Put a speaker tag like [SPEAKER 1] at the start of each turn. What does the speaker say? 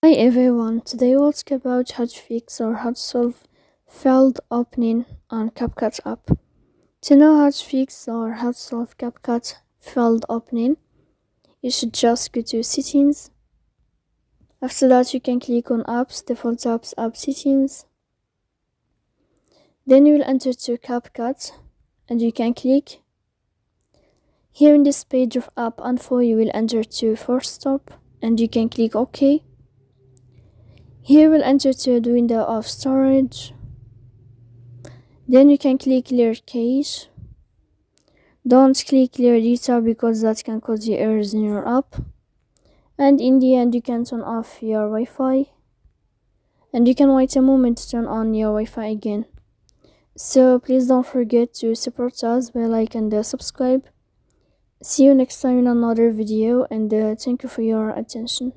[SPEAKER 1] Hi everyone, today we'll talk about how to fix or how to solve failed opening on CapCut app. To know how to fix or how to solve CapCut failed opening, you should just go to settings. After that you can click on apps, default apps, app settings. Then you will enter to CapCut and you can click. Here in this page of app info you will enter to force stop and you can click OK. Here we'll enter to the window of storage. Then you can click clear cache. Don't click clear data because that can cause you errors in your app. And in the end you can turn off your Wi-Fi. And you can wait a moment to turn on your Wi-Fi again. So please don't forget to support us by like and subscribe. See you next time in another video and thank you for your attention.